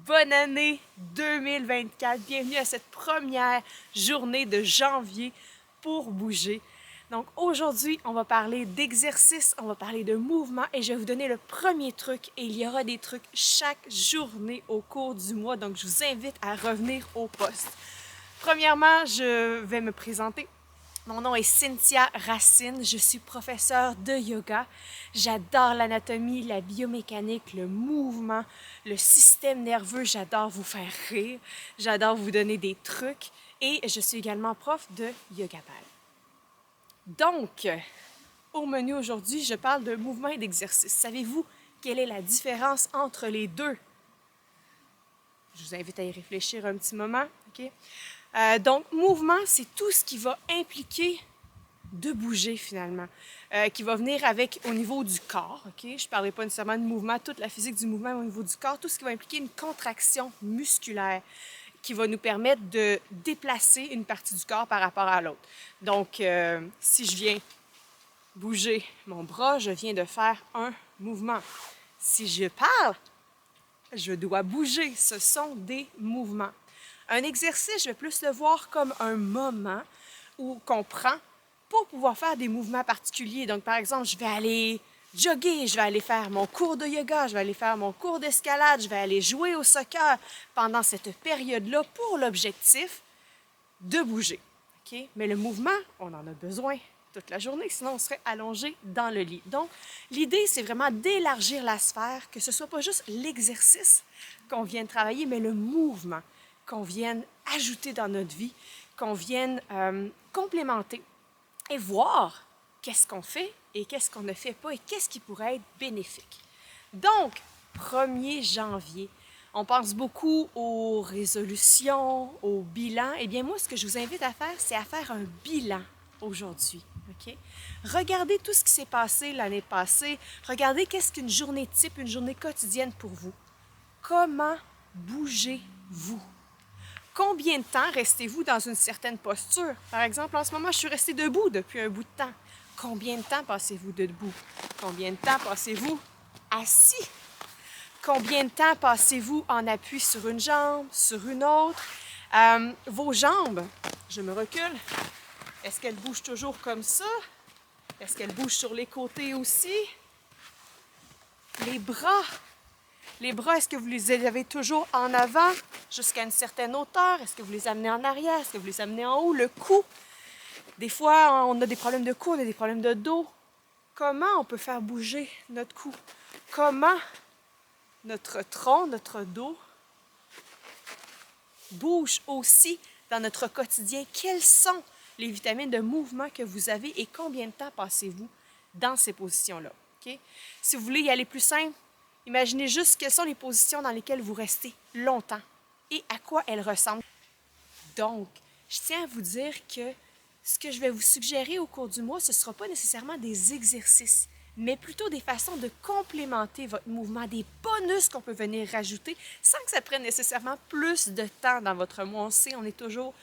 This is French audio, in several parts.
Bonne année 2024. Bienvenue à cette première journée de janvier pour bouger. Donc aujourd'hui, on va parler d'exercice, on va parler de mouvement et je vais vous donner le premier truc et il y aura des trucs chaque journée au cours du mois. Donc je vous invite à revenir au poste. Premièrement, je vais me présenter. Mon nom est Cynthia Racine, je suis professeure de yoga. J'adore l'anatomie, la biomécanique, le mouvement, le système nerveux. J'adore vous faire rire, j'adore vous donner des trucs et je suis également prof de yoga ball. Donc, au menu aujourd'hui, je parle de mouvement et d'exercice. Savez-vous quelle est la différence entre les deux? Je vous invite à y réfléchir un petit moment, OK? Donc, mouvement, c'est tout ce qui va impliquer de bouger finalement, qui va venir avec au niveau du corps, OK? Je ne parlerai pas nécessairement de mouvement, toute la physique du mouvement au niveau du corps, tout ce qui va impliquer une contraction musculaire qui va nous permettre de déplacer une partie du corps par rapport à l'autre. Donc, si je viens bouger mon bras, je viens de faire un mouvement. Si je parle, je dois bouger. Ce sont des mouvements. Un exercice, je vais plus le voir comme un moment où qu'on prend pour pouvoir faire des mouvements particuliers. Donc, par exemple, je vais aller jogger, je vais aller faire mon cours de yoga, je vais aller faire mon cours d'escalade, je vais aller jouer au soccer pendant cette période-là pour l'objectif de bouger. Okay? Mais le mouvement, on en a besoin toute la journée, sinon on serait allongé dans le lit. Donc, l'idée, c'est vraiment d'élargir la sphère, que ce ne soit pas juste l'exercice qu'on vienne travailler, mais le mouvement qu'on vienne ajouter dans notre vie, qu'on vienne complémenter et voir qu'est-ce qu'on fait et qu'est-ce qu'on ne fait pas et qu'est-ce qui pourrait être bénéfique. Donc, 1er janvier, on pense beaucoup aux résolutions, au bilan. Eh bien, moi, ce que je vous invite à faire, c'est à faire un bilan aujourd'hui. OK? Regardez tout ce qui s'est passé l'année passée. Regardez qu'est-ce qu'une journée type, une journée quotidienne pour vous. Comment bougez-vous? Combien de temps restez-vous dans une certaine posture? Par exemple, en ce moment, je suis restée debout depuis un bout de temps. Combien de temps passez-vous debout? Combien de temps passez-vous assis? Combien de temps passez-vous en appui sur une jambe, sur une autre? Vos jambes, je me recule. Est-ce qu'elles bougent toujours comme ça? Est-ce qu'elles bougent sur les côtés aussi? Les bras. Les bras, est-ce que vous les avez toujours en avant jusqu'à une certaine hauteur? Est-ce que vous les amenez en arrière? Est-ce que vous les amenez en haut? Le cou. Des fois, on a des problèmes de cou, on a des problèmes de dos. Comment on peut faire bouger notre cou? Comment notre tronc, notre dos bouge aussi dans notre quotidien? Quelles sont les vitamines de mouvement que vous avez et combien de temps passez-vous dans ces positions-là? Okay? Si vous voulez y aller plus simple, imaginez juste quelles sont les positions dans lesquelles vous restez longtemps et à quoi elles ressemblent. Donc, je tiens à vous dire que ce que je vais vous suggérer au cours du mois, ce ne sera pas nécessairement des exercices, mais plutôt des façons de complémenter votre mouvement, des bonus qu'on peut venir rajouter sans que ça prenne nécessairement plus de temps dans votre mois. On sait, on est toujours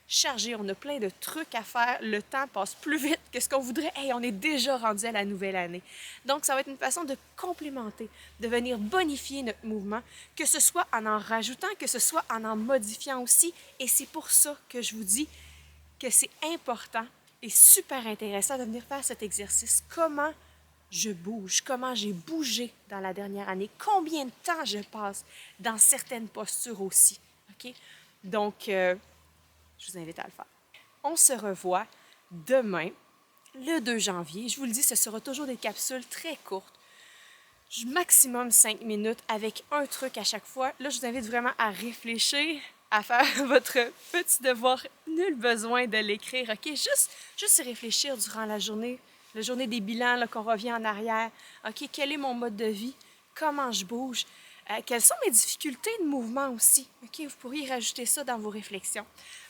chargé, on a plein de trucs à faire, le temps passe plus vite que ce qu'on voudrait. Hey, on est déjà rendu à la nouvelle année. Donc, ça va être une façon de complémenter, de venir bonifier notre mouvement, que ce soit en rajoutant, que ce soit en modifiant aussi. Et c'est pour ça que je vous dis que c'est important et super intéressant de venir faire cet exercice. Comment je bouge, comment j'ai bougé dans la dernière année, combien de temps je passe dans certaines postures aussi. OK? Donc, je vous invite à le faire. On se revoit demain, le 2 janvier. Je vous le dis, ce sera toujours des capsules très courtes, maximum 5 minutes avec un truc à chaque fois. Là, je vous invite vraiment à réfléchir, à faire votre petit devoir. Nul besoin de l'écrire, OK? Juste y réfléchir durant la journée des bilans, là, qu'on revient en arrière. OK, quel est mon mode de vie? Comment je bouge? Quelles sont mes difficultés de mouvement aussi? OK, vous pourriez rajouter ça dans vos réflexions.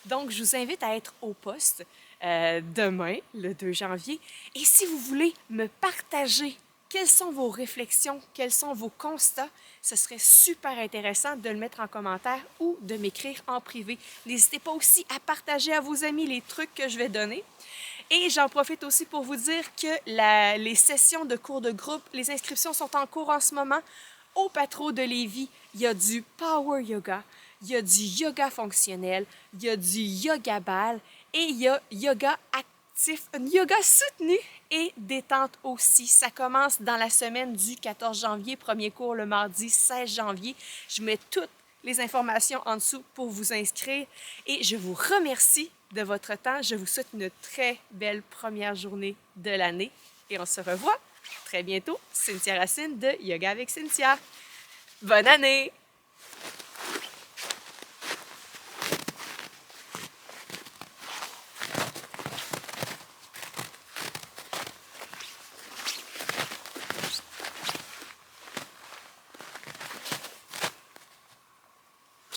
Donc, je vous invite à être au poste demain, le 2 janvier. Et si vous voulez me partager quelles sont vos réflexions, quels sont vos constats, ce serait super intéressant de le mettre en commentaire ou de m'écrire en privé. N'hésitez pas aussi à partager à vos amis les trucs que je vais donner. Et j'en profite aussi pour vous dire que les sessions de cours de groupe, les inscriptions sont en cours en ce moment. au Patro de Lévis, il y a du Power Yoga, il y a du yoga fonctionnel, il y a du yoga ball et il y a yoga actif, yoga soutenu et détente aussi. Ça commence dans la semaine du 14 janvier, premier cours le mardi 16 janvier. Je mets toutes les informations en dessous pour vous inscrire et je vous remercie de votre temps. Je vous souhaite une très belle première journée de l'année et on se revoit très bientôt. Cynthia Racine de Yoga avec Cynthia. Bonne année!